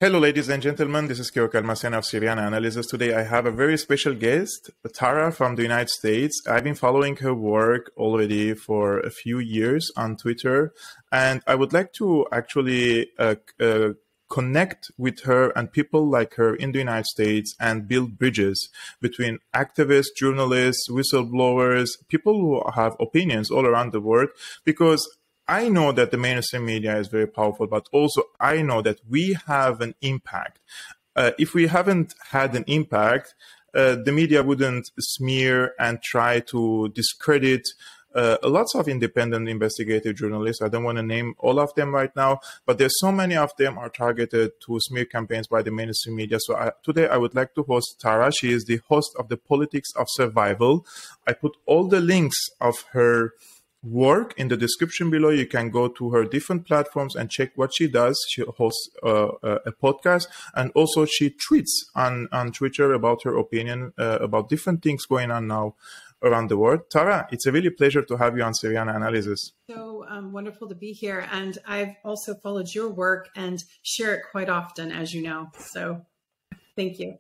Hello, ladies and gentlemen. This is Kevork Almassian of Syriana Analysis. Today, I have a very special guest, Tara from the United States. I've been following her work already for a few years on Twitter, and I would like to actually connect with her and people like her in the United States and build bridges between activists, journalists, whistleblowers, people who have opinions all around the world, because I know that the mainstream media is very powerful, but also I know that we have an impact. If we haven't had an impact, the media wouldn't smear and try to discredit lots of independent investigative journalists. I don't want to name all of them right now, but there's so many of them are targeted to smear campaigns by the mainstream media. So today I would like to host Tara. She is the host of the Politics of Survival. I put all the links of her work in the description below. You can go to her different platforms and check what she does. She hosts a podcast, and also she tweets on Twitter about her opinion about different things going on now around the world. Tara, it's a really pleasure to have you on Syriana Analysis. So wonderful to be here. And I've also followed your work and share it quite often, as you know. So thank you.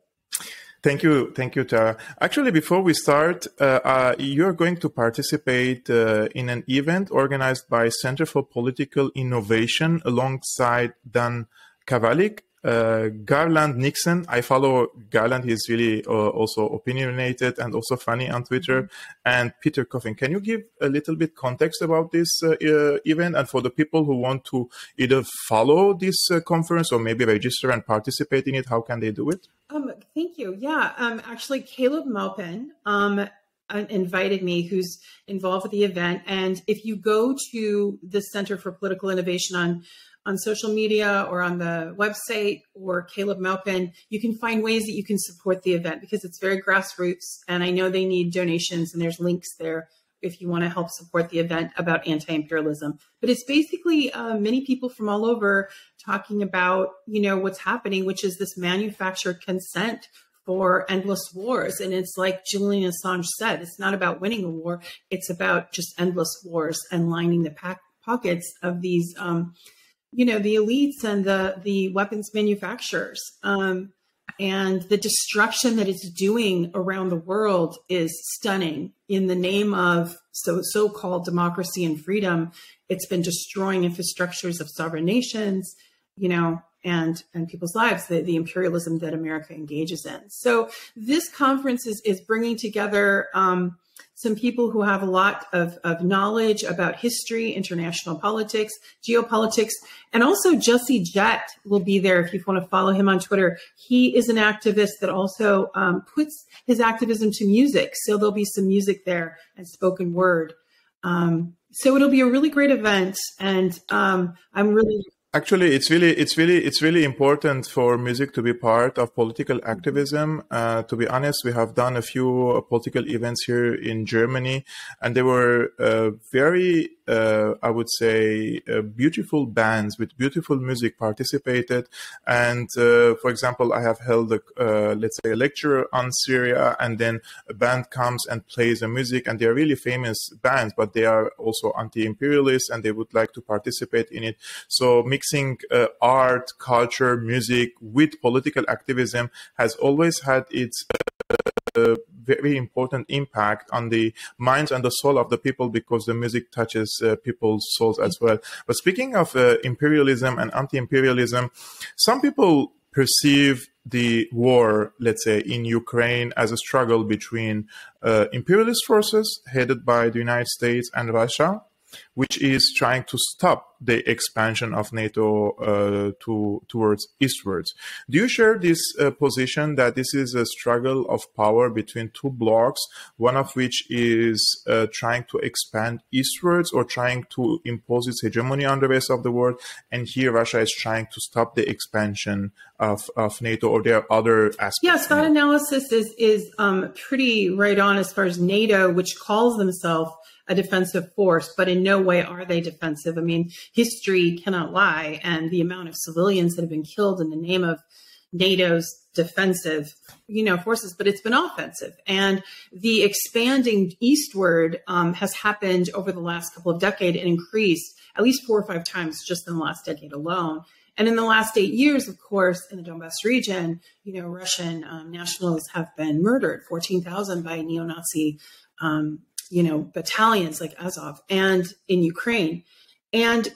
Thank you, Tara. Actually, before we start, you're going to participate in an event organized by Center for Political Innovation alongside Dan Kavalik, Garland Nixon. I follow Garland. He's really also opinionated and also funny on Twitter. And Peter Coffin. Can you give a little bit context about this event? And for the people who want to either follow this conference or maybe register and participate in it, how can they do it? Thank you. Yeah, actually, Caleb Maupin invited me, who's involved with the event. And if you go to the Center for Political Innovation on social media or on the website or Caleb Maupin, you can find ways that you can support the event because it's very grassroots. And I know they need donations, and there's links there if you want to help support the event about anti-imperialism. But it's basically many people from all over talking about, what's happening, which is this manufactured consent for endless wars. And it's like Julian Assange said, it's not about winning a war. It's about just endless wars and lining the pockets of these, the elites and the weapons manufacturers. And the destruction that it's doing around the world is stunning. In the name of so-called democracy and freedom, it's been destroying infrastructures of sovereign nations, and people's lives, the imperialism that America engages in. So this conference is bringing together some people who have a lot of knowledge about history, international politics, geopolitics, and also Jesse Jett will be there if you want to follow him on Twitter. He is an activist that also puts his activism to music. So there'll be some music there and spoken word. So it'll be a really great event. And I'm really... Actually, it's really important for music to be part of political activism. To be honest, we have done a few political events here in Germany, and they were very, I would say, beautiful bands with beautiful music participated. And for example, I have held let's say a lecture on Syria, and then a band comes and plays the music, and they are really famous bands, but they are also anti-imperialist, and they would like to participate in it. So mixing art, culture, music with political activism has always had its very important impact on the minds and the soul of the people, because the music touches people's souls as well. But speaking of imperialism and anti-imperialism, some people perceive the war, let's say, in Ukraine as a struggle between imperialist forces headed by the United States and Russia, which is trying to stop the expansion of NATO towards eastwards. Do you share this position that this is a struggle of power between two blocs, one of which is trying to expand eastwards or trying to impose its hegemony on the rest of the world, and here Russia is trying to stop the expansion of NATO, or there are other aspects? Yes, that analysis is pretty right on as far as NATO, which calls themselves a defensive force, but in no way are they defensive. I mean, history cannot lie, and the amount of civilians that have been killed in the name of NATO's defensive, forces, but it's been offensive. And the expanding eastward has happened over the last couple of decades and increased at least 4 or 5 times just in the last decade alone. And in the last 8 years, of course, in the Donbass region, Russian nationals have been murdered, 14,000 by neo-Nazi, battalions like Azov, and in Ukraine. And,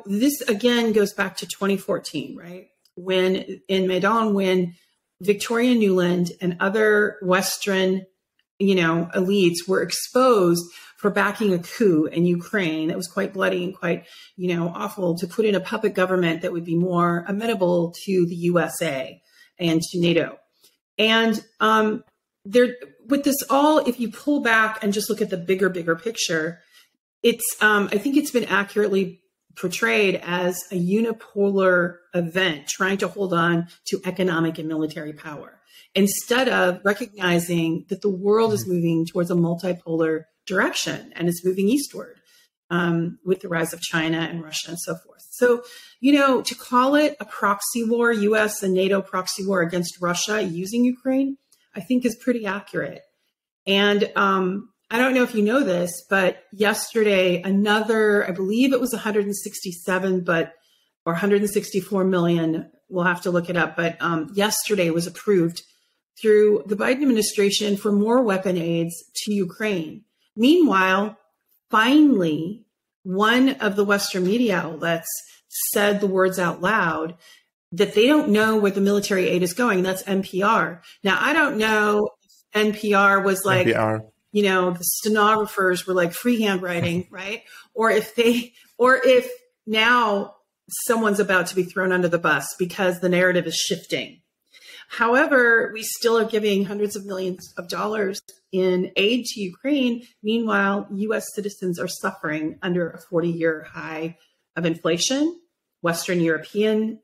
this again goes back to 2014, right? When in Maidan, when Victoria Nuland and other Western, elites were exposed for backing a coup in Ukraine that was quite bloody and quite, awful, to put in a puppet government that would be more amenable to the USA and to NATO. And with this all, if you pull back and just look at the bigger picture, it's I think it's been accurately portrayed as a unipolar event trying to hold on to economic and military power, instead of recognizing that the world is moving towards a multipolar direction and it's moving eastward with the rise of China and Russia and so forth. So, to call it a proxy war, US and NATO proxy war against Russia using Ukraine, I think is pretty accurate. And I don't know if you know this, but yesterday, another, I believe it was 167, or 164 million, we'll have to look it up, but yesterday was approved through the Biden administration for more weapon aids to Ukraine. Meanwhile, finally, one of the Western media outlets said the words out loud that they don't know where the military aid is going. That's NPR. Now, I don't know if NPR was like, the stenographers were like freehand writing, right? Or if now someone's about to be thrown under the bus because the narrative is shifting. However, we still are giving hundreds of millions of dollars in aid to Ukraine. Meanwhile, US citizens are suffering under a 40-year high of inflation. Western European,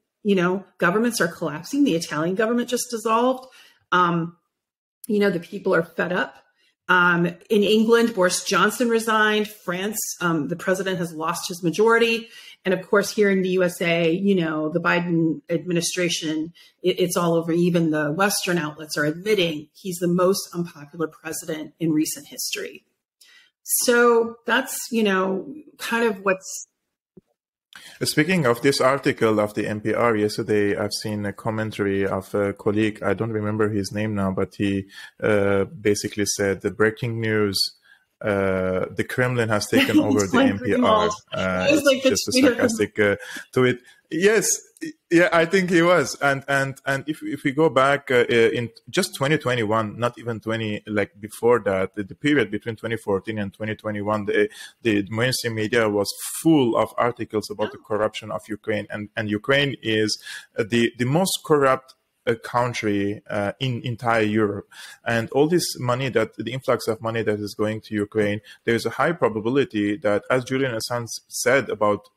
governments are collapsing. The Italian government just dissolved. The people are fed up. In England, Boris Johnson resigned. France, the president has lost his majority. And of course, here in the USA, the Biden administration, it's all over. Even the Western outlets are admitting he's the most unpopular president in recent history. So that's, kind of what's... Speaking of this article of the NPR, yesterday I've seen a commentary of a colleague. I don't remember his name now, but he basically said the breaking news, the Kremlin has taken over the NPR. It's just a sarcastic tweet. Yes, yeah, I think he was. And if we go back in just 2021, not even before that, the period between 2014 and 2021, the mainstream media was full of articles about the corruption of Ukraine, and Ukraine is the most corrupt country in entire Europe. And all this money, the influx of money that is going to Ukraine, there's a high probability that, as Julian Assange said about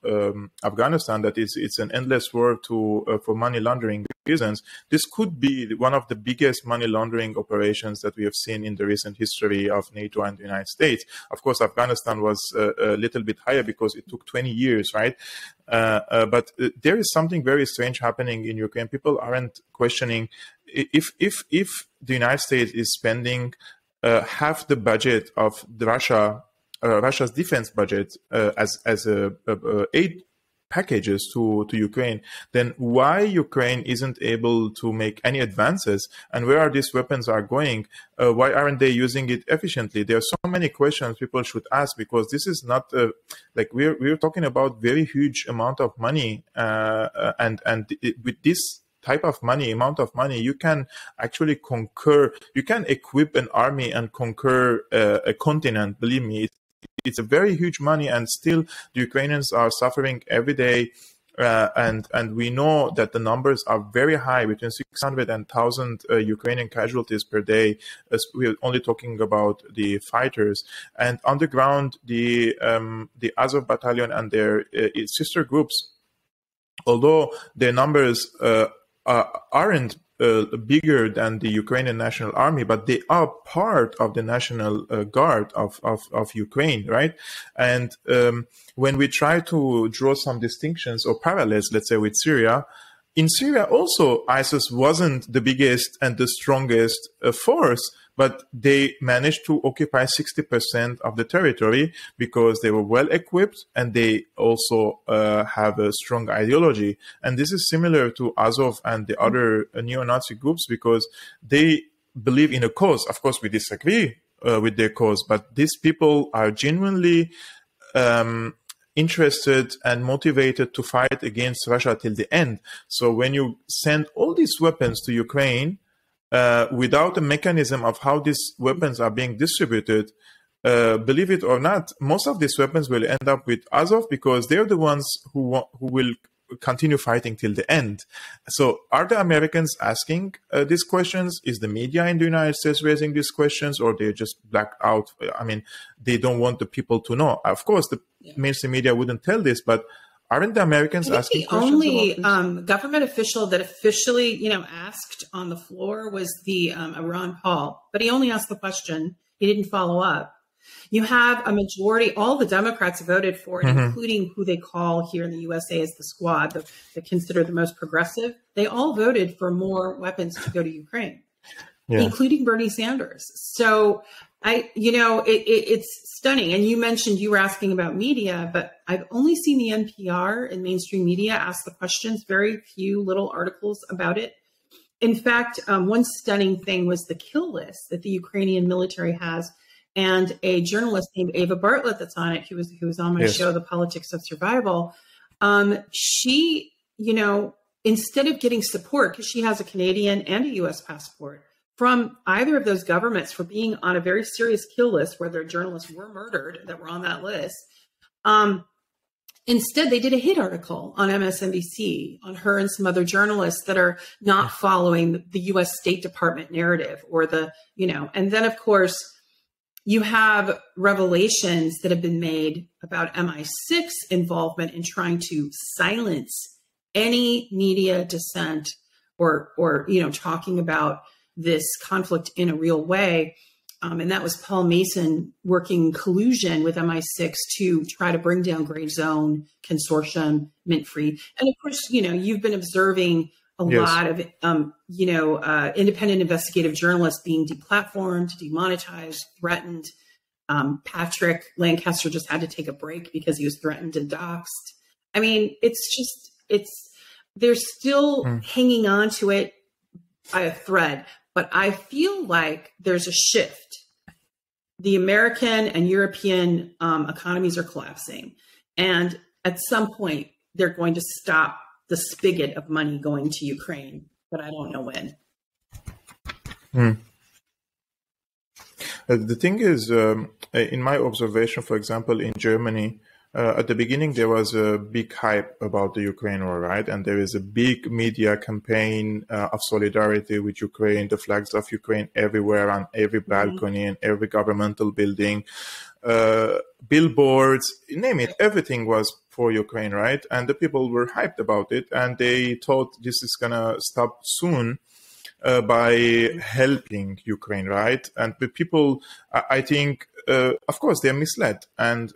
Afghanistan, that it's an endless war for money laundering reasons. This could be one of the biggest money laundering operations that we have seen in the recent history of NATO and the United States. Of course, Afghanistan was a little bit higher because it took 20 years, right? But there is something very strange happening in Ukraine. People aren't questioning if the United States is spending half the budget of Russia's defense budget as aid packages to Ukraine, then why Ukraine isn't able to make any advances, and where are these weapons are going? Why aren't they using it efficiently? There are so many questions people should ask, because this is not we're talking about very huge amount of money, and with this type of amount of money, you can actually you can equip an army and conquer a continent. Believe me, it's a very huge money, and still the Ukrainians are suffering every day. And we know that the numbers are very high, between 600 and 1,000 Ukrainian casualties per day. We're only talking about the fighters. And on the ground, the Azov battalion and their sister groups, although their numbers aren't bigger than the Ukrainian National Army, but they are part of the National Guard of Ukraine, right? And when we try to draw some distinctions or parallels, let's say with Syria, in Syria also, ISIS wasn't the biggest and the strongest force, but they managed to occupy 60% of the territory because they were well equipped and they also have a strong ideology. And this is similar to Azov and the other neo-Nazi groups because they believe in a cause. Of course, we disagree with their cause, but these people are genuinely interested and motivated to fight against Russia till the end. So when you send all these weapons to Ukraine without a mechanism of how these weapons are being distributed, believe it or not, most of these weapons will end up with Azov because they're the ones who will continue fighting till the end. So are the Americans asking these questions? Is the media in the United States raising these questions, or they're just blacked out? I mean, they don't want the people to know. Of course, the mainstream media wouldn't tell this, but aren't the Americans asking questions? The only government official that officially, asked on the floor was the Ron Paul, but he only asked the question. He didn't follow up. You have a majority, all the Democrats voted for it, including who they call here in the USA as the squad, that consider the most progressive. They all voted for more weapons to go to Ukraine, including Bernie Sanders. So it's stunning. And you mentioned you were asking about media, but I've only seen the NPR and mainstream media ask the questions, very few little articles about it. In fact, one stunning thing was the kill list that the Ukrainian military has. And a journalist named Ava Bartlett that's on it, who was on my show, The Politics of Survival, she, instead of getting support, because she has a Canadian and a U.S. passport, from either of those governments for being on a very serious kill list where their journalists were murdered that were on that list, instead they did a hit article on MSNBC on her and some other journalists that are not following the U.S. State Department narrative or and then, of course, you have revelations that have been made about MI6 involvement in trying to silence any media dissent or talking about this conflict in a real way. And that was Paul Mason working collusion with MI6 to try to bring down Gray Zone Consortium, Mint-Free. And of course, you've been observing a lot of, independent investigative journalists being deplatformed, demonetized, threatened. Patrick Lancaster just had to take a break because he was threatened and doxxed. I mean, they're still hanging on to it by a thread, but I feel like there's a shift. The American and European economies are collapsing. And at some point, they're going to stop the spigot of money going to Ukraine, but I don't know when. The thing is, in my observation, for example, in Germany, at the beginning, there was a big hype about the Ukraine war, right? And there is a big media campaign of solidarity with Ukraine, the flags of Ukraine everywhere, on every balcony and every governmental building, billboards, name it, everything was for Ukraine, right? And the people were hyped about it, and they thought this is gonna stop soon by helping Ukraine, right? And the people, I think, of course, they're misled, and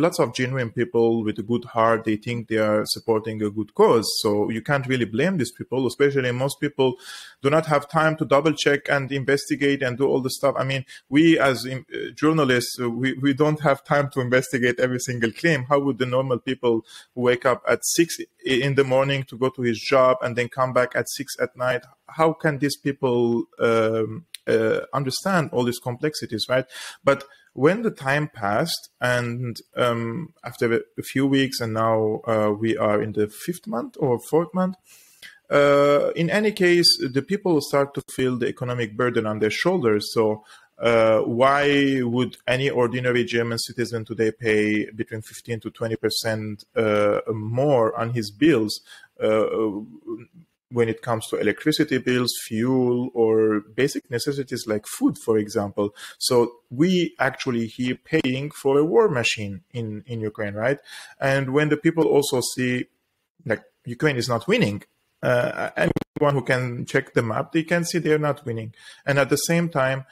lots of genuine people with a good heart, they think they are supporting a good cause. So you can't really blame these people, especially most people do not have time to double check and investigate and do all the stuff. I mean, we as journalists, we don't have time to investigate every single claim. How would the normal people who wake up at 6 in the morning to go to his job and then come back at 6 at night, how can these people understand all these complexities, right? But when the time passed, and after a few weeks, and now we are in the 5th month or 4th month, in any case, the people start to feel the economic burden on their shoulders. So why would any ordinary German citizen today pay between 15 to 20% more on his bills when it comes to electricity bills, fuel, or basic necessities like food, for example? So we actually here paying for a war machine in Ukraine, right? And when the people also see like Ukraine is not winning, anyone who can check the map, they can see they're not winning. And at the same time,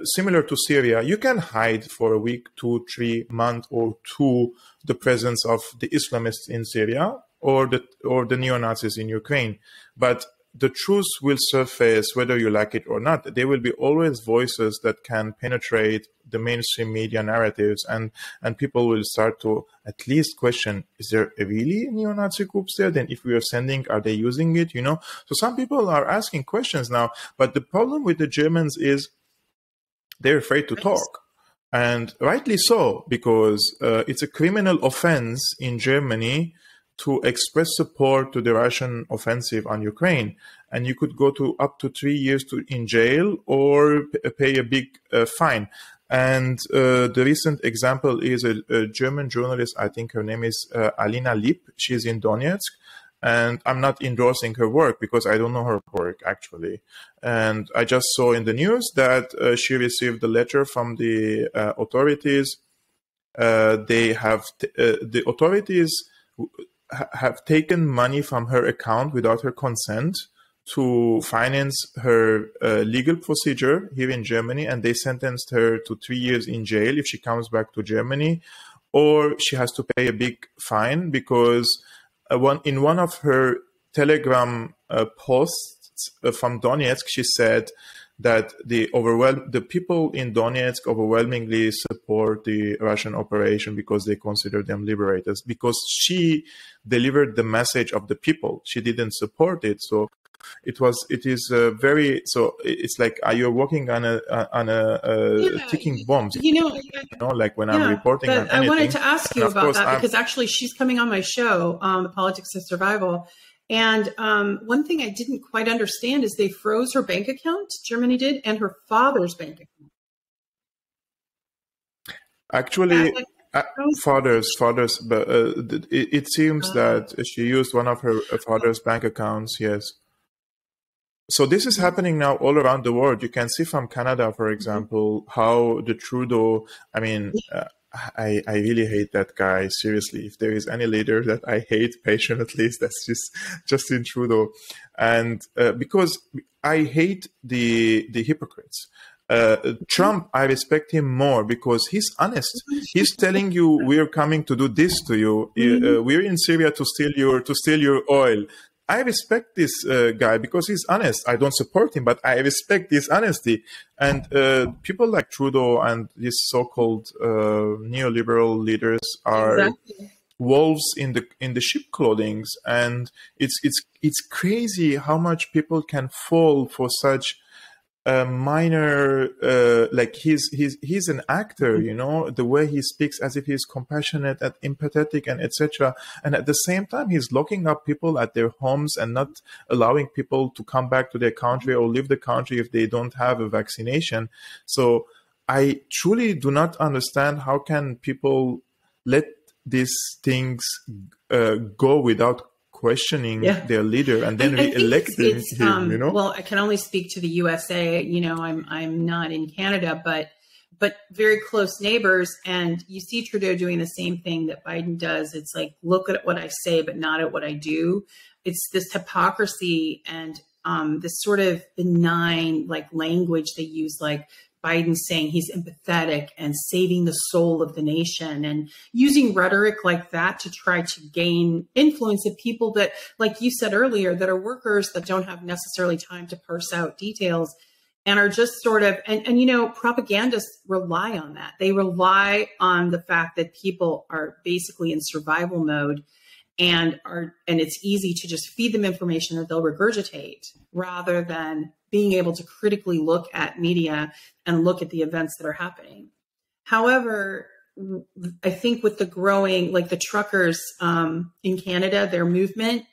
similar to Syria, you can hide for a week, 2, 3 months, or 2 the presence of the Islamists in Syria. or the neo-Nazis in Ukraine. But the truth will surface whether you like it or not. There will be always voices that can penetrate the mainstream media narratives, and people will start to at least question, is there really neo-Nazi groups there? Then if we are sending, are they using it? You know, so some people are asking questions now, but the problem with the Germans is they're afraid to talk. And rightly so, because it's a criminal offense in Germany to express support to the Russian offensive on Ukraine. And you could go to up to 3 years in jail or pay a big fine. And the recent example is a German journalist, I think her name is Alina Lipp. She's in Donetsk. And I'm not endorsing her work because I don't know her work, actually. And I just saw in the news that she received a letter from the authorities. The authorities have taken money from her account without her consent to finance her legal procedure here in Germany, and they sentenced her to 3 years in jail if she comes back to Germany, or she has to pay a big fine because in one of her Telegram posts from Donetsk, she said that the people in Donetsk overwhelmingly support the Russian operation because they consider them liberators, because she delivered the message of the people. She didn't support it. So it's like you're working on a ticking bomb. Like when I'm reporting on anything. I wanted to ask you about that because actually she's coming on my show, The Politics of Survival. And one thing I didn't quite understand is they froze her bank account, Germany did, and her father's bank account. Actually, father's, but it seems that she used one of her father's bank accounts, yes. So this is happening now all around the world. You can see from Canada, for example, how the Trudeau, I really hate that guy. Seriously, if there is any leader that I hate passionately, that's just Justin Trudeau. And because I hate the hypocrites. Trump, I respect him more because he's honest. He's telling you, we're coming to do this to you. We're in Syria to steal your oil. I respect this guy because he's honest. I don't support him, but I respect his honesty. And people like Trudeau and these so-called neoliberal leaders are wolves in the sheep clothing. And it's crazy how much people can fall for such minor, like he's an actor, the way he speaks as if he's compassionate and empathetic and etc. And at the same time, he's locking up people at their homes and not allowing people to come back to their country or leave the country if they don't have a vaccination. So I truly do not understand how can people let these things go without questioning their leader and then re-electing him, Well, I can only speak to the USA. I'm not in Canada, but very close neighbors. And you see Trudeau doing the same thing that Biden does. It's like, look at what I say, but not at what I do. It's this hypocrisy and this sort of benign language they use, like Biden saying he's empathetic and saving the soul of the nation, and using rhetoric like that to try to gain influence of people that, like you said earlier, that are workers that don't have necessarily time to parse out details and are just sort of, and propagandists rely on that. They rely on the fact that people are basically in survival mode and it's easy to just feed them information that they'll regurgitate rather than being able to critically look at media and look at the events that are happening. However, I think with the growing, the truckers in Canada, their movement,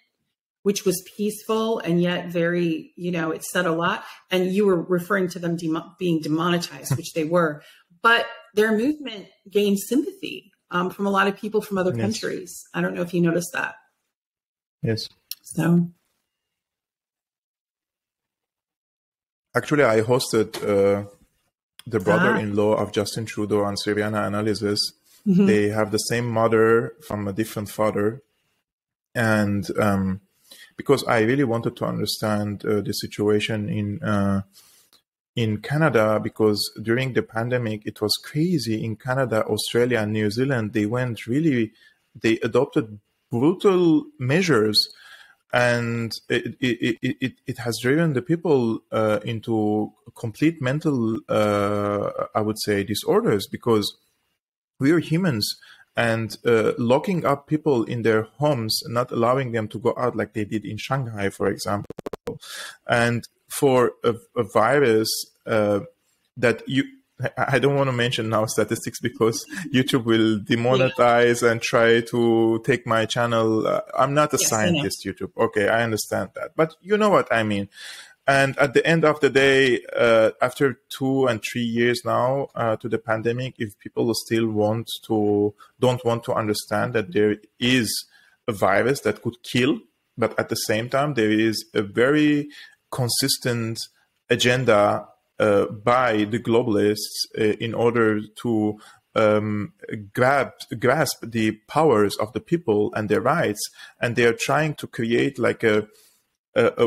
which was peaceful and yet very, it said a lot. And you were referring to them being demonetized, which they were. But their movement gained sympathy from a lot of people from other countries. I don't know if you noticed that. Yes. So. Actually, I hosted the brother-in-law of Justin Trudeau on Syriana Analysis. Mm-hmm. They have the same mother from a different father. And because I really wanted to understand the situation in Canada, because during the pandemic, it was crazy. In Canada, Australia, and New Zealand, they adopted brutal measures, and it has driven the people into complete mental, I would say, disorders, because we are humans, and locking up people in their homes, not allowing them to go out like they did in Shanghai, for example, and for a virus that I don't want to mention now statistics because YouTube will demonetize and try to take my channel. I'm not a scientist, YouTube. Okay, I understand that. But you know what I mean. And at the end of the day, after 2 and 3 years now to the pandemic, if people still don't want to understand that there is a virus that could kill, but at the same time, there is a very consistent agenda by the globalists in order to grasp the powers of the people and their rights, and they are trying to create like a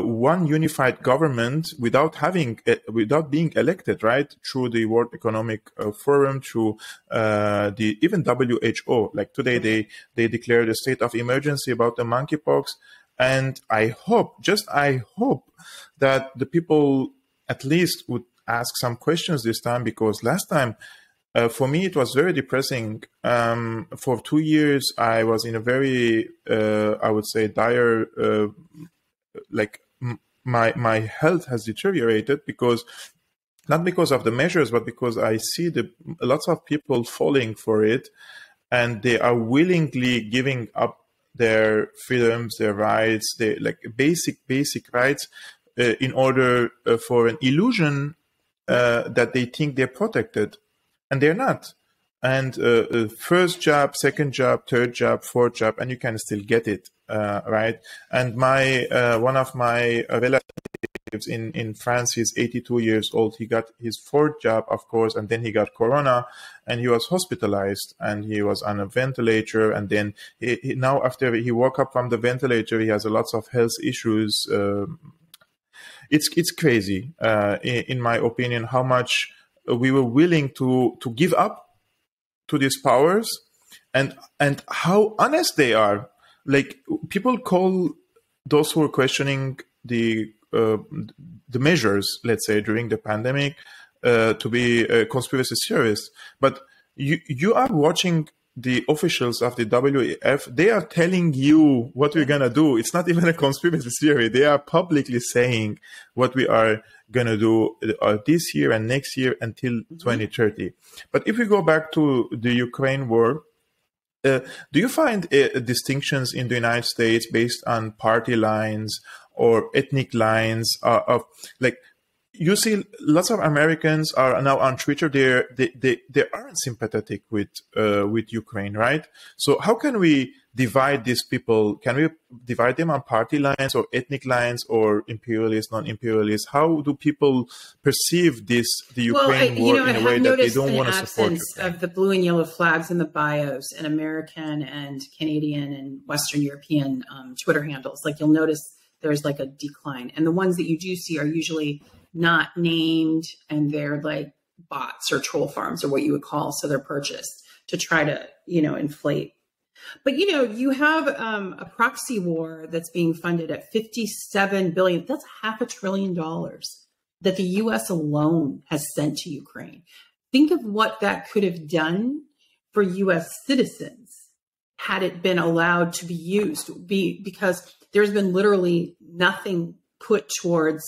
one unified government without being elected, right, through the World Economic Forum, through the even WHO. Like today, they declared a state of emergency about the monkeypox, and I hope that the people at least would ask some questions this time, because last time, for me, it was very depressing. For 2 years, I was in a very, I would say, dire, like my health has deteriorated, because not because of the measures, but because I see lots of people falling for it, and they are willingly giving up their freedoms, their rights, their like basic rights, in order for an illusion that they think they're protected, and they're not. And first job, second job, third job, fourth job, and you can still get it, right? And one of my relatives in France, he's 82 years old. He got his fourth job, of course, and then he got corona, and he was hospitalized, and he was on a ventilator. And then now, after he woke up from the ventilator, he has lots of health issues. It's crazy, in my opinion, how much we were willing to give up to these powers, and how honest they are. Like, people call those who are questioning the measures, let's say, during the pandemic, to be conspiracy theorists. But you are watching the officials of the WEF. They are telling you what we're gonna do. It's not even a conspiracy theory. They are publicly saying what we are gonna do this year and next year until 2030. But if we go back to the Ukraine war, do you find distinctions in the United States based on party lines or ethnic lines? Of like, you see, lots of Americans are now on Twitter. They aren't sympathetic with Ukraine, right? So how can we divide these people? Can we divide them on party lines or ethnic lines or imperialist, non-imperialist? How do people perceive the Ukraine war in a way that they don't want to support Ukraine? Of the blue and yellow flags in the bios and American and Canadian and Western European Twitter handles, like, you'll notice there's like a decline, and the ones that you do see are usually not named, and they're like bots or troll farms, or what you would call, so they're purchased to try to, inflate. But, you have a proxy war that's being funded at $57 billion. That's $500 billion that the U.S. alone has sent to Ukraine. Think of what that could have done for U.S. citizens had it been allowed to be used, because there's been literally nothing put towards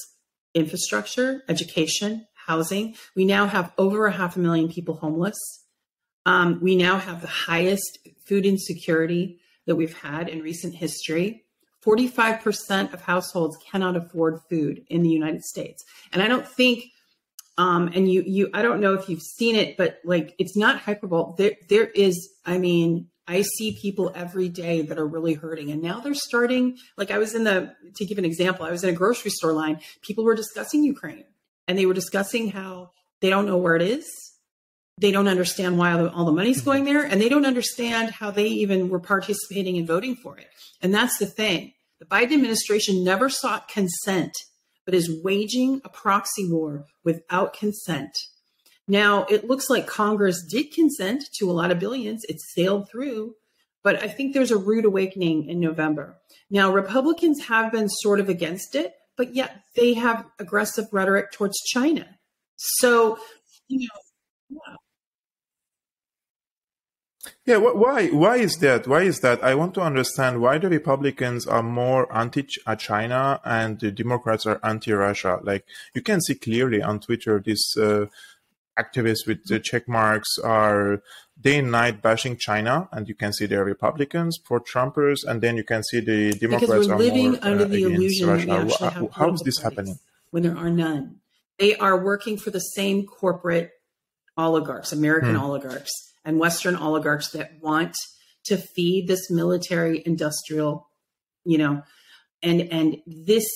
infrastructure, education, housing. We now have over 500,000 people homeless. We now have the highest food insecurity that we've had in recent history. 45% of households cannot afford food in the United States. And I don't think, and I don't know if you've seen it, but like, it's not hyperbole. There is, I see people every day that are really hurting. And now they're starting, like, to give an example, I was in a grocery store line. People were discussing Ukraine, and they were discussing how they don't know where it is. They don't understand why all the money's going there. And they don't understand how they even were participating in voting for it. And that's the thing. The Biden administration never sought consent, but is waging a proxy war without consent. Now, it looks like Congress did consent to a lot of billions. It sailed through. But I think there's a rude awakening in November. Now, Republicans have been sort of against it, but yet they have aggressive rhetoric towards China. So, you know, Yeah, why is that? Why is that? I want to understand why the Republicans are more anti-China and the Democrats are anti-Russia. Like you can see clearly on Twitter, these activists with the check marks are day and night bashing China, and you can see they're Republicans, pro-Trumpers, and then you can see the because Democrats we're are living more under the against illusion that we Russia. actually have How is political this parties happening? when there are none. They are working for the same corporate oligarchs, American oligarchs, and Western oligarchs that want to feed this military industrial, and this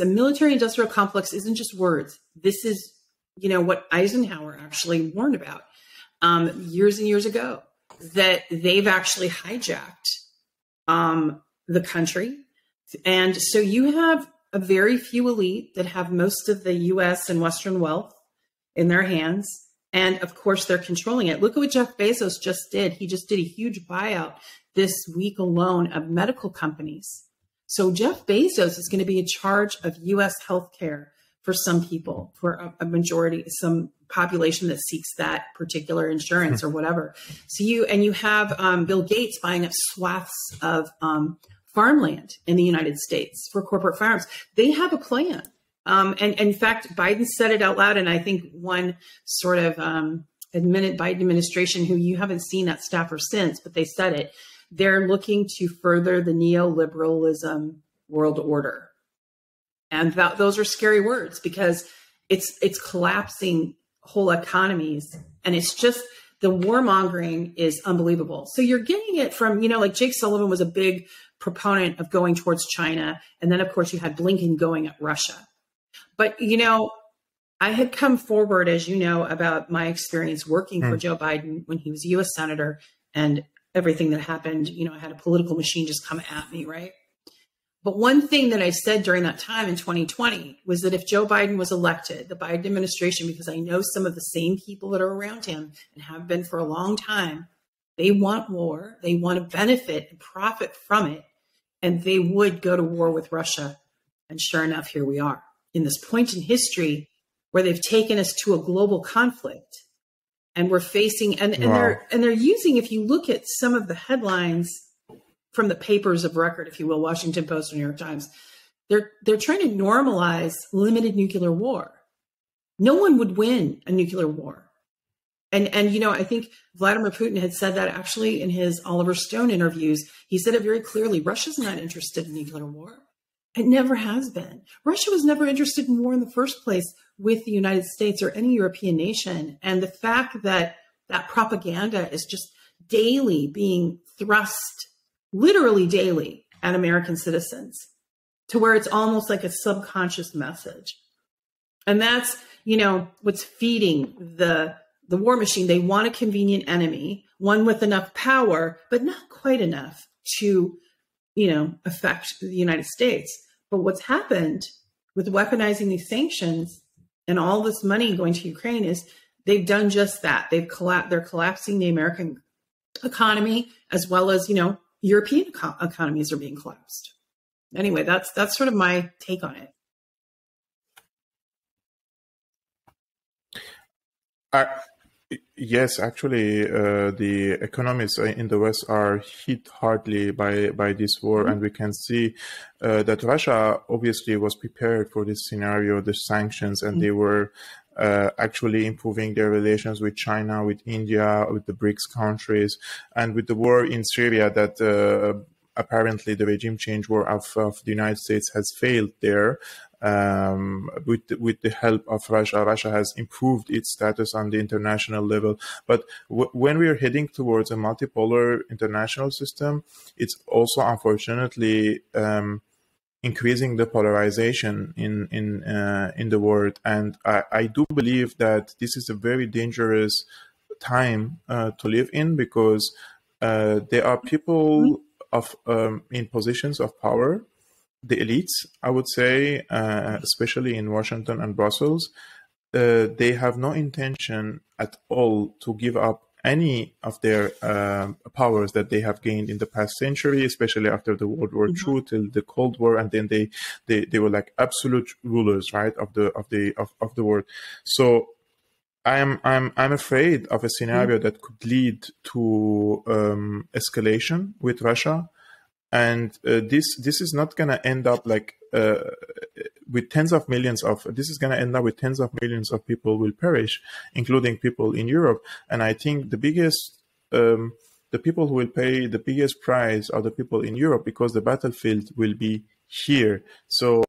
military industrial complex isn't just words. This is, what Eisenhower actually warned about years and years ago, that they've actually hijacked the country. And so you have a very few elite that have most of the US and Western wealth in their hands. And of course, they're controlling it. Look at what Jeff Bezos just did. He just did a huge buyout this week alone of medical companies. So Jeff Bezos is going to be in charge of US healthcare for some people, for a majority, some population that seeks that particular insurance or whatever. So you have Bill Gates buying up swaths of farmland in the United States for corporate farms. They have a plan. And in fact, Biden said it out loud. And I think one sort of admitted Biden administration, who you haven't seen that staffer since, but they said it, they're looking to further the neoliberalism world order. And those are scary words because it's collapsing whole economies. And it's just, the warmongering is unbelievable. So you're getting it from, like Jake Sullivan was a big proponent of going towards China. And then, of course, you had Blinken going at Russia. But, I had come forward, as you know, about my experience working for Joe Biden when he was a U.S. Senator and everything that happened. I had a political machine just come at me, right? But one thing that I said during that time in 2020 was that if Joe Biden was elected, the Biden administration, because I know some of the same people that are around him and have been for a long time, they want war, they want to benefit and profit from it, and they would go to war with Russia. And sure enough, here we are in this point in history where they've taken us to a global conflict, and we're facing, and they're using, if you look at some of the headlines from the papers of record, if you will, Washington Post or New York Times, they're trying to normalize limited nuclear war. No one would win a nuclear war. And I think Vladimir Putin had said that actually in his Oliver Stone interviews. He said it very clearly. Russia's not interested in nuclear war. It never has been. Russia was never interested in war in the first place with the United States or any European nation. And the fact that that propaganda is just daily being thrust, literally daily, at American citizens, to where it's almost like a subconscious message. And that's, what's feeding the war machine. They want a convenient enemy, one with enough power, but not quite enough to, affect the United States. But what's happened with weaponizing these sanctions and all this money going to Ukraine is they've done just that. They're collapsing the American economy, as well as, European economies are being collapsed. Anyway, that's sort of my take on it. Yes, actually, the economies in the West are hit hardly by this war, and we can see that Russia obviously was prepared for this scenario, the sanctions, and they were actually improving their relations with China, with India, with the BRICS countries, and with the war in Syria that apparently the regime change war of the United States has failed there. With the help of Russia, Russia has improved its status on the international level. But when we are heading towards a multipolar international system, it's also unfortunately increasing the polarization in the world. And I do believe that this is a very dangerous time to live in, because there are people in positions of power, the elites, I would say, especially in Washington and Brussels, they have no intention at all to give up any of their powers that they have gained in the past century, especially after the World War II till the Cold War, and then they were like absolute rulers, right, of the world. So I'm afraid of a scenario that could lead to escalation with Russia, and this is not going to end up like with tens of millions of. This is going to end up with tens of millions of people will perish, including people in Europe. And I think the biggest the people who will pay the biggest price are the people in Europe, because the battlefield will be here. So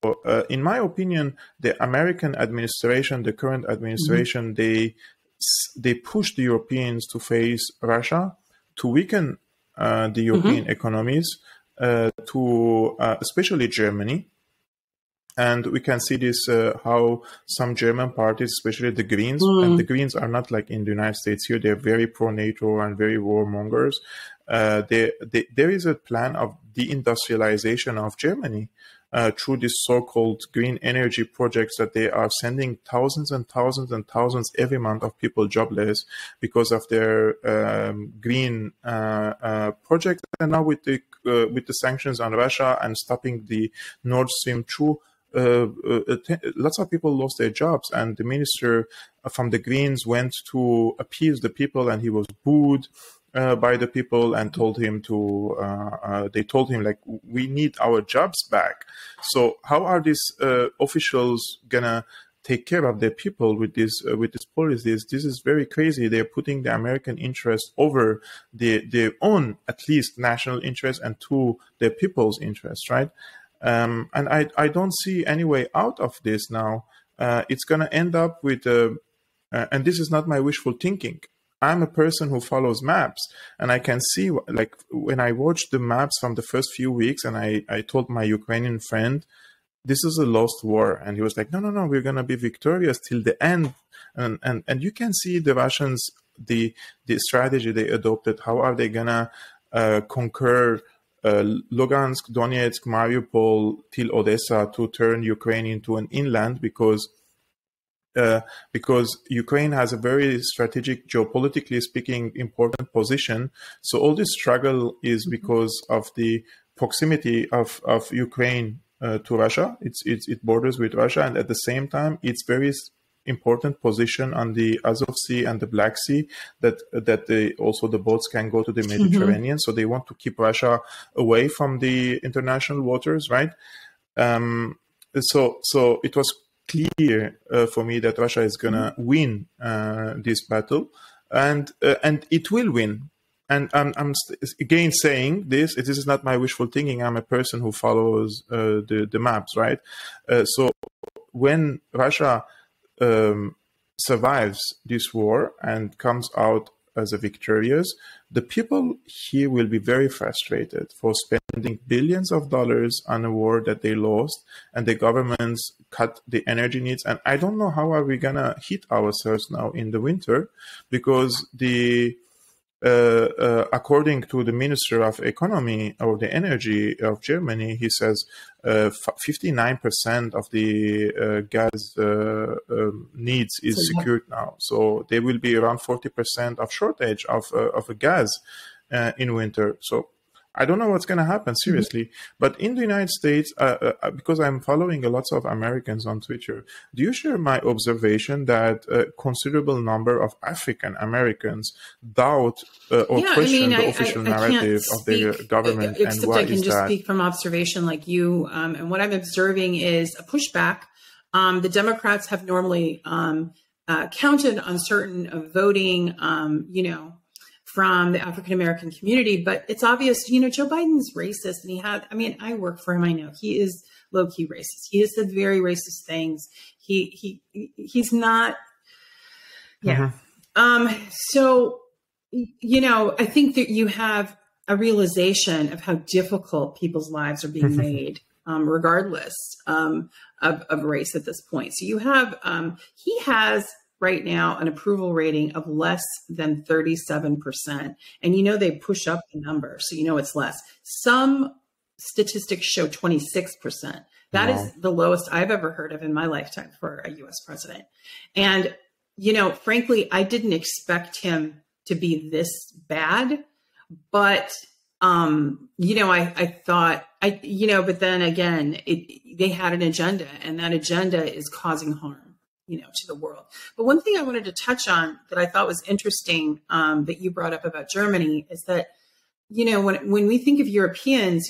in my opinion, the American administration, the current administration, they push the Europeans to face Russia, to weaken the European economies, to especially Germany. And we can see this, how some German parties, especially the Greens, and the Greens are not like in the United States here, they're very pro-NATO and very warmongers. There is a plan of deindustrialization of Germany through this so-called green energy projects, that they are sending thousands and thousands and thousands every month of people jobless because of their green project. And now with the sanctions on Russia and stopping the Nord Stream 2, lots of people lost their jobs, and the minister from the Greens went to appease the people, and he was booed by the people, and told him to they told him like, we need our jobs back. So how are these officials gonna take care of their people with these policies? This is very crazy. They're putting the American interest over their own, at least, national interest, and to their people's interest, right? And I don't see any way out of this now. It's going to end up with, and this is not my wishful thinking. I'm a person who follows maps, and I can see, like, when I watched the maps from the first few weeks, and I told my Ukrainian friend, this is a lost war. And he was like, no, we're going to be victorious till the end. And you can see the Russians, the strategy they adopted. How are they going to conquer Lugansk, Donetsk, Mariupol till Odessa, to turn Ukraine into an inland, because Ukraine has a very strategic, geopolitically speaking, important position. So all this struggle is because of the proximity of Ukraine to Russia. It borders with Russia, and at the same time, it's very important position on the Azov Sea and the Black Sea, that also the boats can go to the Mediterranean. So they want to keep Russia away from the international waters, right? So it was clear for me that Russia is gonna win this battle, and it will win. And I'm again saying this. This is not my wishful thinking. I'm a person who follows the maps, right? So when Russia survives this war and comes out as a victorious, the people here will be very frustrated for spending billions of dollars on a war that they lost, and the governments cut the energy needs. And I don't know how are we gonna hit ourselves now in the winter, because according to the Minister of Economy or the Energy of Germany, he says 59% of the gas needs is secured now. So there will be around 40% of shortage of a gas in winter. So I don't know what's going to happen, seriously. But in the United States, because I'm following a lot of Americans on Twitter, do you share my observation that a considerable number of African Americans doubt or question the official narrative of their government? Except and why I can just speak from observation like you. And what I'm observing is a pushback. The Democrats have normally counted on certain voting, from the African-American community, but it's obvious, Joe Biden's racist, and I work for him. I know he is low-key racist. He has said very racist things. He's not, yeah. So, I think that you have a realization of how difficult people's lives are being made, regardless of race at this point. So you have, he has right now an approval rating of less than 37%. And they push up the number, so it's less. Some statistics show 26%. That is the lowest I've ever heard of in my lifetime for a US president. And, frankly, I didn't expect him to be this bad. But, I thought, but then again, they had an agenda, and that agenda is causing harm, to the world. But one thing I wanted to touch on that I thought was interesting, that you brought up about Germany is that, when we think of Europeans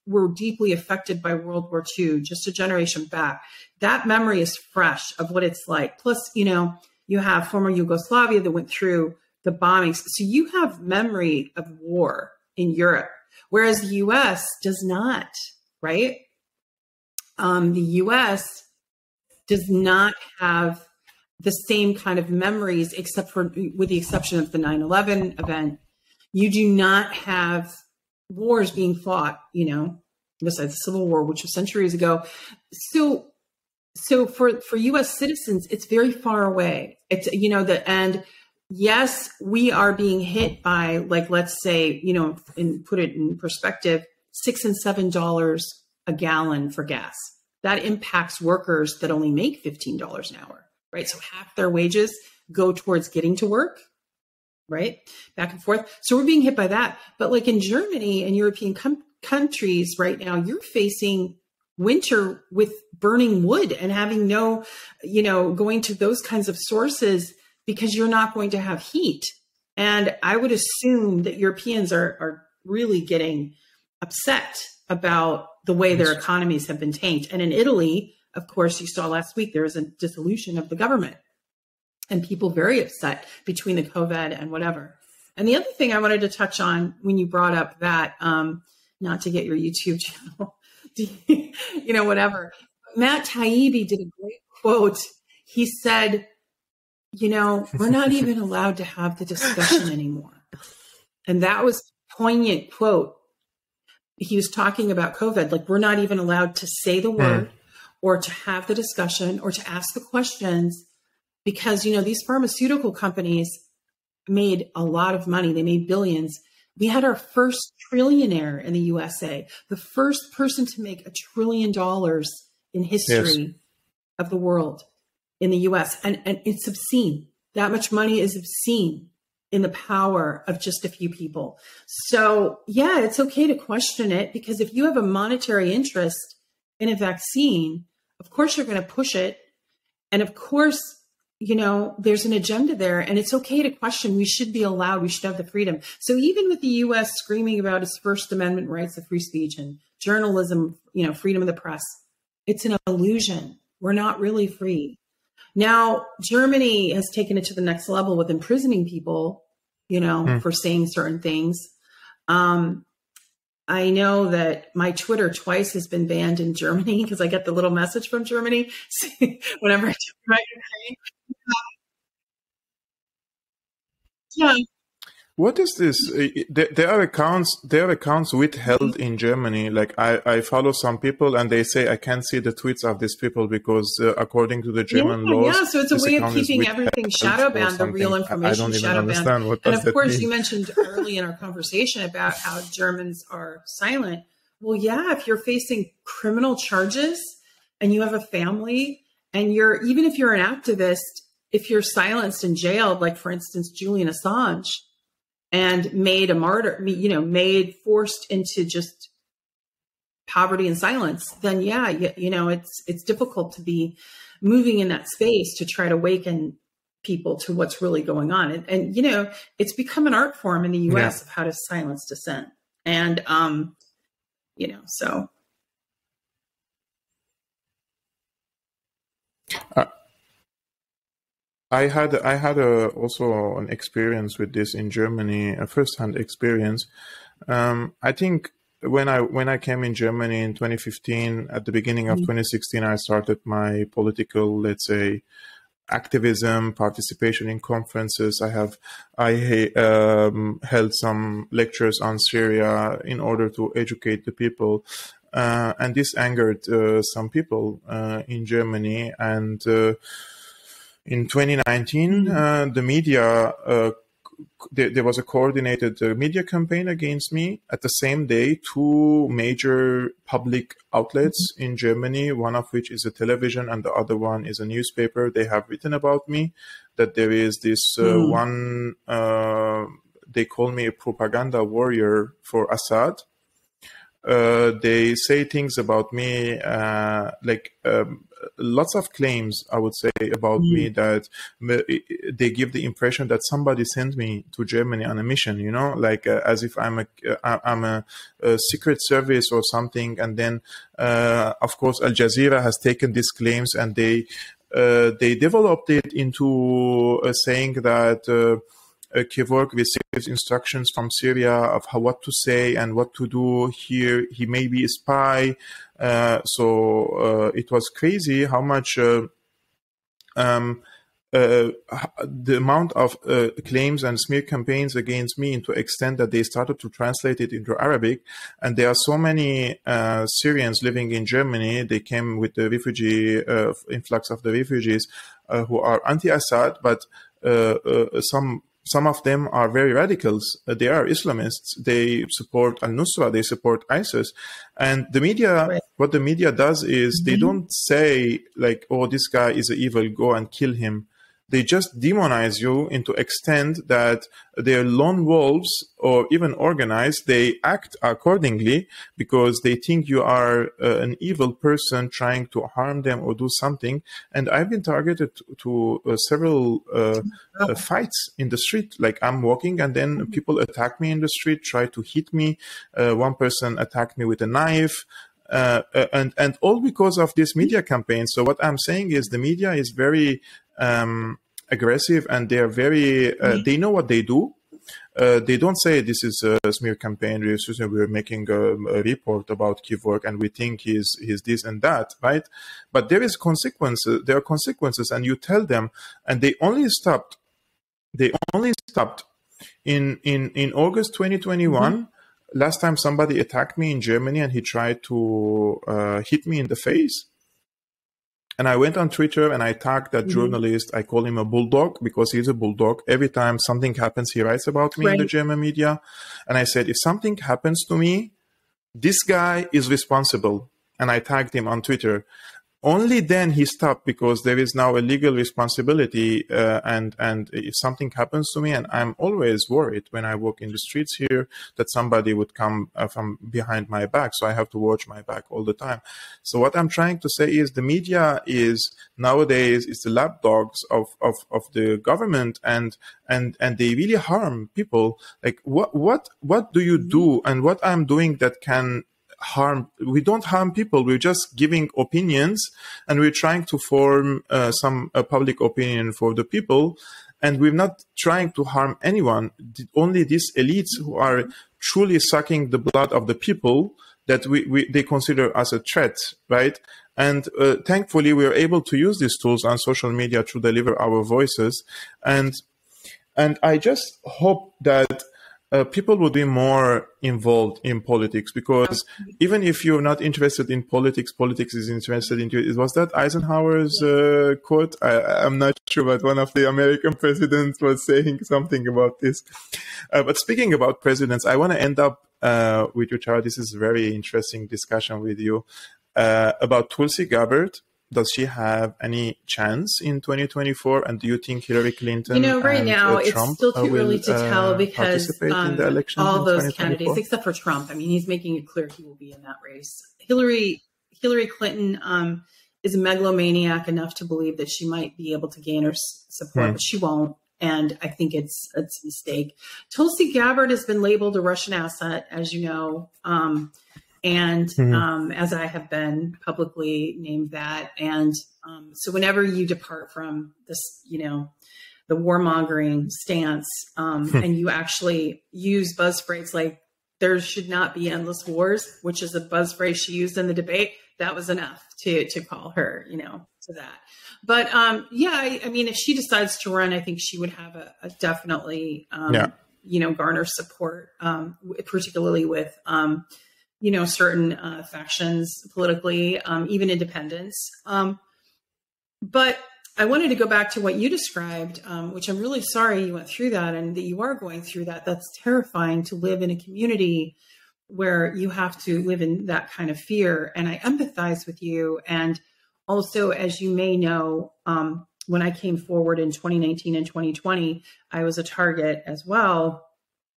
were deeply affected by World War II, just a generation back. That memory is fresh of what it's like. Plus, you have former Yugoslavia that went through the bombings. So you have memory of war in Europe, whereas the US does not, right? The US does not have the same kind of memories, with the exception of the 9/11 event. You do not have wars being fought, besides the Civil War, which was centuries ago. So for U.S. citizens, it's very far away. It's, and yes, we are being hit by, like, let's say, and put it in perspective, $6 and $7 a gallon for gas. That impacts workers that only make $15 an hour, right? So half their wages go towards getting to work, right? Back and forth. So we're being hit by that. But like in Germany and European countries right now, you're facing winter with burning wood and having no, going to those kinds of sources because you're not going to have heat. And I would assume that Europeans are really getting upset about the way their economies have been tanked. And in Italy, of course, you saw last week, there was a dissolution of the government and people very upset between the COVID and whatever. And the other thing I wanted to touch on when you brought up that, not to get your YouTube channel, whatever. Matt Taibbi did a great quote. He said, we're not even allowed to have the discussion anymore. And that was a poignant quote. He was talking about COVID, like we're not even allowed to say the word or to have the discussion or to ask the questions because, these pharmaceutical companies made a lot of money. They made billions. We had our first trillionaire in the USA, the first person to make $1 trillion in history of the world in the US. And it's obscene. That much money is obscene in the power of just a few people. So yeah, it's okay to question it because if you have a monetary interest in a vaccine, of course you're going to push it. And of course, there's an agenda there and it's okay to question. We should be allowed, we should have the freedom. So even with the US screaming about its First Amendment rights of free speech and journalism, freedom of the press, it's an illusion. We're not really free. Now, Germany has taken it to the next level with imprisoning people, for saying certain things. I know that my Twitter twice has been banned in Germany because I get the little message from Germany whenever I do my thing. Yeah. What is this? There are accounts withheld in Germany. Like I follow some people and they say I can't see the tweets of these people because according to the German laws. Yeah, so it's a way of keeping everything shadow banned, the real information shadow banned. What and does of course, mean? you mentioned early in our conversation about how Germans are silent. Well, yeah, if you're facing criminal charges and you have a family and even if you're an activist, if you're silenced and jailed, like for instance, Julian Assange, and made a martyr, forced into just poverty and silence, then yeah, it's difficult to be moving in that space to try to awaken people to what's really going on. And it's become an art form in the US of how to silence dissent. And, so. I had also an experience with this in Germany, a first-hand experience. I think when I came in Germany in 2015, at the beginning of 2016, I started my political, let's say, activism, participation in conferences. I held some lectures on Syria in order to educate the people, and this angered some people in Germany and. In 2019, the media there was a coordinated media campaign against me. At the same day, two major public outlets in Germany, one of which is a television and the other one is a newspaper, they have written about me, that there is this one, they call me a propaganda warrior for Assad. They say things about me, lots of claims, I would say, about me, that they give the impression that somebody sent me to Germany on a mission, you know, like as if I'm a secret service or something. And then, of course, Al Jazeera has taken these claims and they developed it into saying that Kevork receives instructions from Syria of what to say and what to do here. He may be a spy. So it was crazy how much the amount of claims and smear campaigns against me, to extent that they started to translate it into Arabic. And there are so many Syrians living in Germany. They came with the refugee influx of the refugees who are anti-Assad, but some of them are very radicals. They are Islamists. They support al-Nusra. They support ISIS. And the media, what the media does is they don't say like, oh, this guy is evil, go and kill him. They just demonize you into extent that they're lone wolves or even organized. They act accordingly because they think you are an evil person trying to harm them or do something. And I've been targeted to several fights in the street. Like I'm walking and then people attack me in the street, try to hit me. One person attacked me with a knife. And all because of this media campaign. So what I'm saying is the media is very aggressive, and they are very they know what they do. They don't say this is a smear campaign. We're making a report about Kevork and we think he's this and that, right? But there is consequences. There are consequences, and you tell them, and they only stopped. They only stopped in August 2021. Last time somebody attacked me in Germany and he tried to hit me in the face. And I went on Twitter and I tagged that journalist. I call him a bulldog because he's a bulldog. Every time something happens, he writes about me in the German media. And I said, if something happens to me, this guy is responsible. And I tagged him on Twitter. Only then he stopped, because there is now a legal responsibility. And if something happens to me, and I'm always worried when I walk in the streets here that somebody would come from behind my back. So I have to watch my back all the time. So what I'm trying to say is the media is nowadays is the lapdogs of the government, and they really harm people. Like what do you do, and what I'm doing that can harm? We don't harm people. We're just giving opinions, and we're trying to form some public opinion for the people, and we're not trying to harm anyone. Only these elites who are truly sucking the blood of the people that they consider as a threat, right? And thankfully, we are able to use these tools on social media to deliver our voices. And I just hope that people would be more involved in politics, because even if you're not interested in politics, politics is interested in you. Was that Eisenhower's quote? I'm not sure, but one of the American presidents was saying something about this. But speaking about presidents, I want to end up with you, Tara. This is a very interesting discussion with you about Tulsi Gabbard. Does she have any chance in 2024? And do you think Hillary Clinton, right now it's Trump still too early to tell, because in the election all those candidates, except for Trump, I mean, he's making it clear he will be in that race. Hillary Clinton is a megalomaniac enough to believe that she might be able to gain her support, but she won't. And I think it's a mistake. Tulsi Gabbard has been labeled a Russian asset, as you know. As I have been publicly named that. And so whenever you depart from this, the warmongering stance, and you actually use buzz phrases like there should not be endless wars, which is a buzz phrase she used in the debate, that was enough to call her, to that. But I mean, if she decides to run, I think she would have a definitely, garner support, particularly with, certain factions politically, even independents. But I wanted to go back to what you described, which I'm really sorry you went through that and that you are going through that. That's terrifying to live in a community where you have to live in that kind of fear. And I empathize with you. And also, as you may know, when I came forward in 2019 and 2020, I was a target as well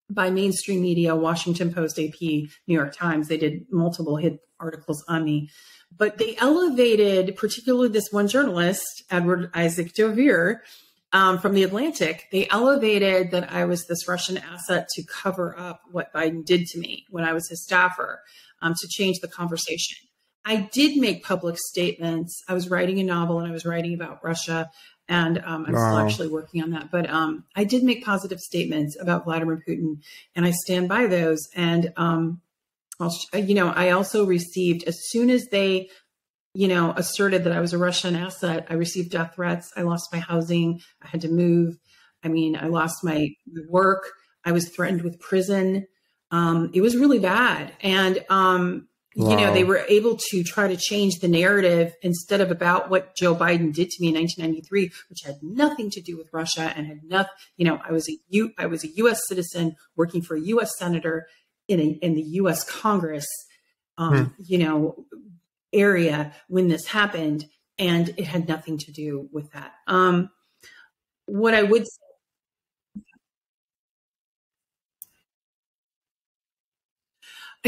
by mainstream media, Washington Post, AP, New York Times. They did multiple hit articles on me. But they elevated, particularly this one journalist, Edward Isaac Dovere, from The Atlantic. They elevated that I was this Russian asset to cover up what Biden did to me when I was his staffer, to change the conversation. I did make public statements. I was writing a novel and I was writing about Russia, and I'm still actually working on that. But I did make positive statements about Vladimir Putin, and I stand by those. And I also received, as soon as they, asserted that I was a Russian asset, I received death threats. I lost my housing. I had to move. I lost my work. I was threatened with prison. It was really bad. And, they were able to try to change the narrative instead of about what Joe Biden did to me in 1993, which had nothing to do with Russia and had nothing, I was a U.S. citizen working for a U.S. senator in the U.S. Congress, area when this happened, and it had nothing to do with that. What I would say,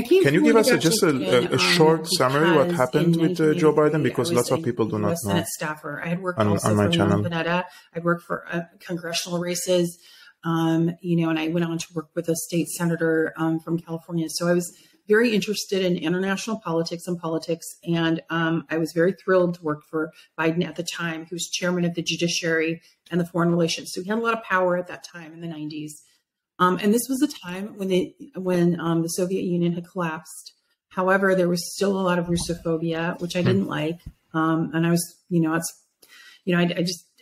can you give us just a short summary what happened with Joe Biden, because lots of people do not know. Senate staffer. I had worked on my channel. I worked for congressional races. And I went on to work with a state senator from California. So I was very interested in international politics and politics. And I was very thrilled to work for Biden at the time. He was chairman of the Judiciary and the Foreign Relations. So he had a lot of power at that time in the 90s. And this was a time when the Soviet Union had collapsed. However, there was still a lot of Russophobia, which I didn't like. And I was,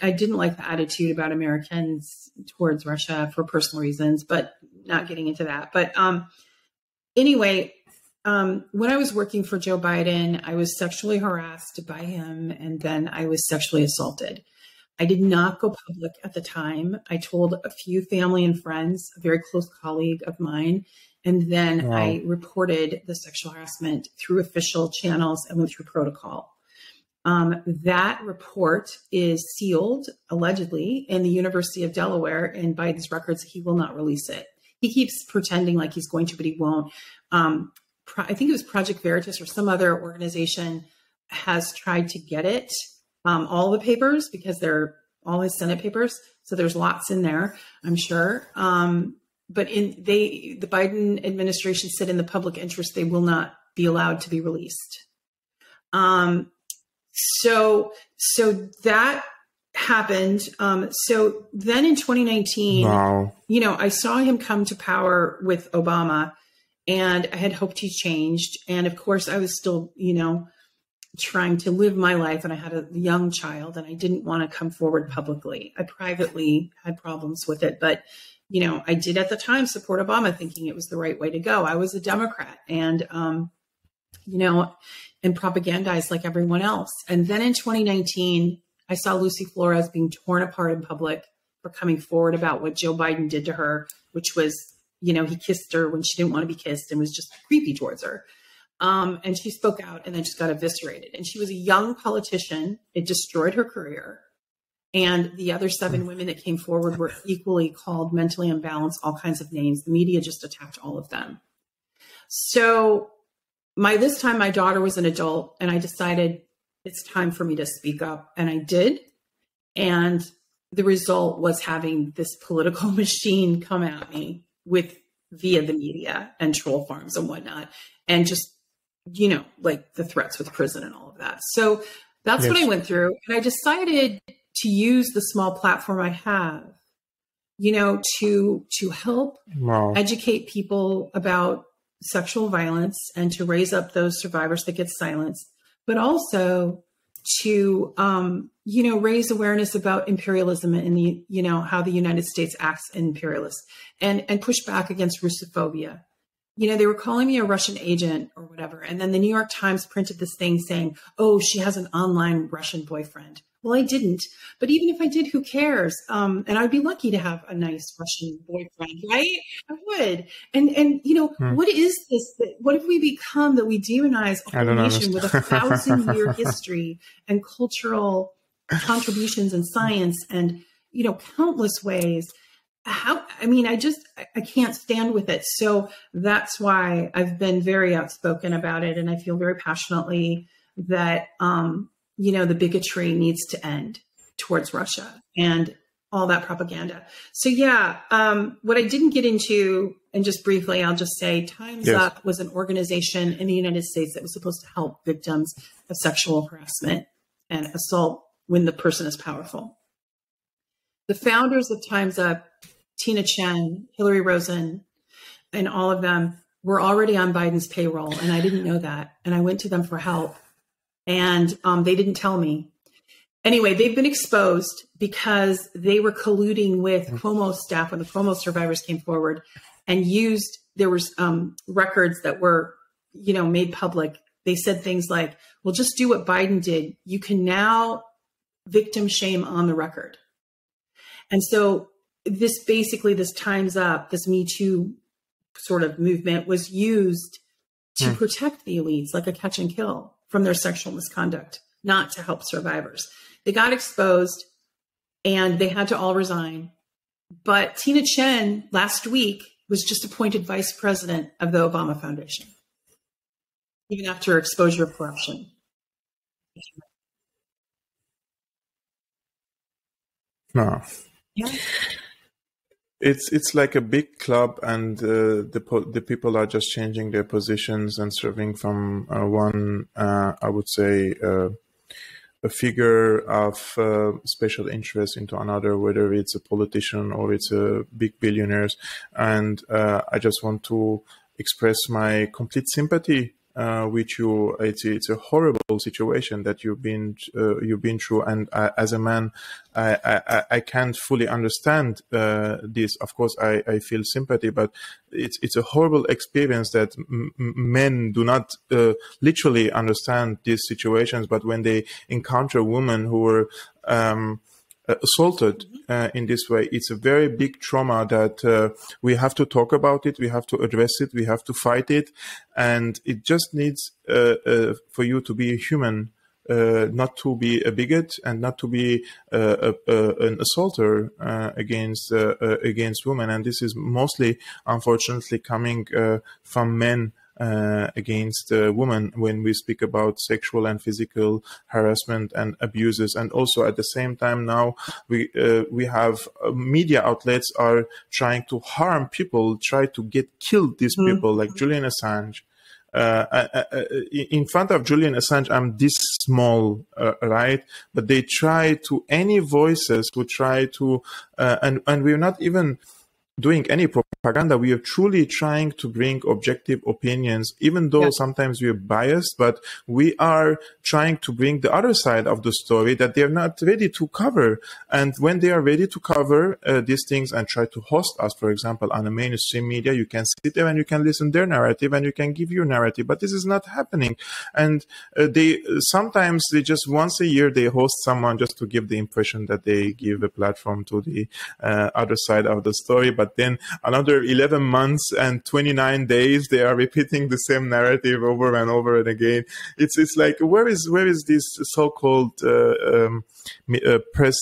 I didn't like the attitude about Americans towards Russia for personal reasons, but not getting into that. But anyway, when I was working for Joe Biden, I was sexually harassed by him, and then I was sexually assaulted. I did not go public at the time. I told a few family and friends, a very close colleague of mine, and then I reported the sexual harassment through official channels and went through protocol. That report is sealed, allegedly, in the University of Delaware in Biden's records. He will not release it. He keeps pretending like he's going to, but he won't. I think it was Project Veritas or some other organization has tried to get it, all the papers, because they're all his Senate papers. So there's lots in there, I'm sure. But the Biden administration said in the public interest, they will not be allowed to be released. So that happened. So then in 2019, I saw him come to power with Obama, and I had hoped he changed. And of course I was still, trying to live my life, and I had a young child, and I didn't want to come forward publicly. I privately had problems with it, but I did at the time support Obama, thinking it was the right way to go. I was a Democrat, and and propagandized like everyone else. And then in 2019, I saw Lucy Flores being torn apart in public for coming forward about what Joe Biden did to her, which was, he kissed her when she didn't want to be kissed and was just creepy towards her. And she spoke out and then just got eviscerated. And she was a young politician. It destroyed her career. And the other 7 women that came forward were equally called mentally imbalanced, all kinds of names. The media just attacked all of them. So this time my daughter was an adult, and I decided it's time for me to speak up. And I did. And the result was having this political machine come at me via the media and troll farms and whatnot. And just, like the threats with prison and all of that. So that's what I went through. And I decided to use the small platform I have, to help educate people about sexual violence and to raise up those survivors that get silenced, but also to, raise awareness about imperialism and how the United States acts imperialist, and push back against Russophobia. They were calling me a Russian agent or whatever. And then the New York Times printed this thing saying, oh, she has an online Russian boyfriend. Well, I didn't. But even if I did, who cares? And I'd be lucky to have a nice Russian boyfriend, right? I would. And what is this? What have we become that we demonize a whole nation with a 1,000-year history and cultural contributions in science and, countless ways? I can't stand with it. So that's why I've been very outspoken about it. And I feel very passionately that, the bigotry needs to end towards Russia and all that propaganda. So what I didn't get into, and just briefly, I'll just say Time's Up was an organization in the United States that was supposed to help victims of sexual harassment and assault when the person is powerful. The founders of Time's Up, Tina Chen, Hillary Rosen, and all of them were already on Biden's payroll. And I didn't know that. And I went to them for help. And they didn't tell me. Anyway, they've been exposed because they were colluding with Cuomo staff when the Cuomo survivors came forward and there was records that were, made public. They said things like, well, just do what Biden did. You can now victim shame on the record. And so this Time's Up, this Me Too sort of movement was used to protect the elites, like a catch and kill, from their sexual misconduct, not to help survivors. They got exposed and they had to all resign. But Tina Chen last week was just appointed vice president of the Obama Foundation, even after exposure of corruption. No. Yeah. It's like a big club, and the people are just changing their positions and serving from one, I would say, a figure of special interest into another, whether it's a politician or it's a big billionaires. And I just want to express my complete sympathy with you. It's a horrible situation that you've been through, and as a man, I can't fully understand this. Of course, I feel sympathy, but it's a horrible experience that men do not literally understand these situations. But when they encounter women who were assaulted in this way, it's a very big trauma that we have to talk about it, we have to address it, we have to fight it, and it just needs for you to be a human, not to be a bigot and not to be an assaulter against women. And this is mostly, unfortunately, coming from men against women when we speak about sexual and physical harassment and abuses. And also at the same time now we have media outlets are trying to harm people, try to kill these people, like Julian Assange. In front of Julian Assange, I'm this small, right? But they try to, any voices who try to, and we're not even doing any propaganda. We are truly trying to bring objective opinions, even though sometimes we are biased, but we are trying to bring the other side of the story that they're not ready to cover. And when they are ready to cover these things and try to host us, for example, on the mainstream media, you can sit there and you can listen to their narrative and you can give your narrative, but this is not happening. And sometimes they just once a year, they host someone just to give the impression that they give a platform to the other side of the story. But then another 11 months and 29 days, they are repeating the same narrative over and over and again. It's like, where is this so-called press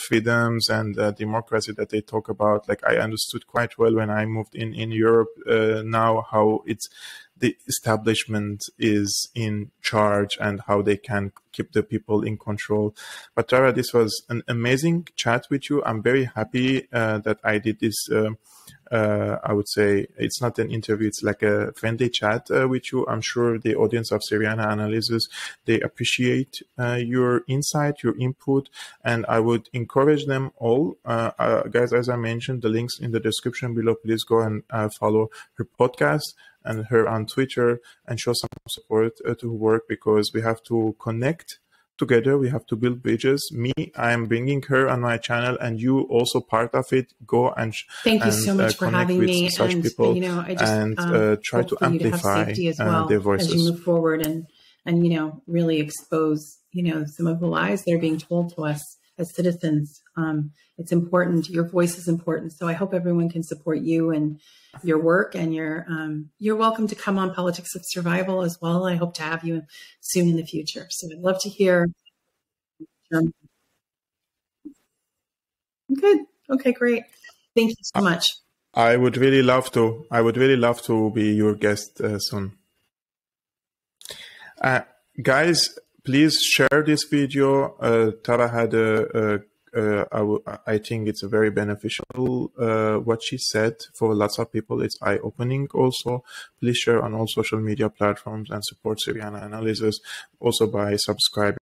freedoms and democracy that they talk about? Like, I understood quite well when I moved in Europe now how the establishment is in charge and how they can keep the people in control. But Tara, this was an amazing chat with you. I'm very happy that I did this. I would say it's not an interview, it's like a friendly chat with you. I'm sure the audience of Syriana Analysis, they appreciate your insight, your input, and I would encourage them all. Guys, as I mentioned, the links in the description below, please go and follow her podcast and her on Twitter and show some support to her work, because we have to connect together. We have to build bridges. Me, I'm bringing her on my channel, and you also part of it. Go and thank you so much for having me. Such and people, I just try to amplify their voices as you move forward. And and, really expose, some of the lies that are being told to us as citizens. It's important. Your voice is important. So I hope everyone can support you and your work, and you're welcome to come on Politics of Survival as well. I hope to have you soon in the future. So I'd love to hear. Good. Okay, great. Thank you so much. I would really love to. I would really love to be your guest soon. Guys, please share this video. Tara had I think it's a very beneficial what she said for lots of people. It's eye-opening also. Please share on all social media platforms and support Syriana Analysis also by subscribing.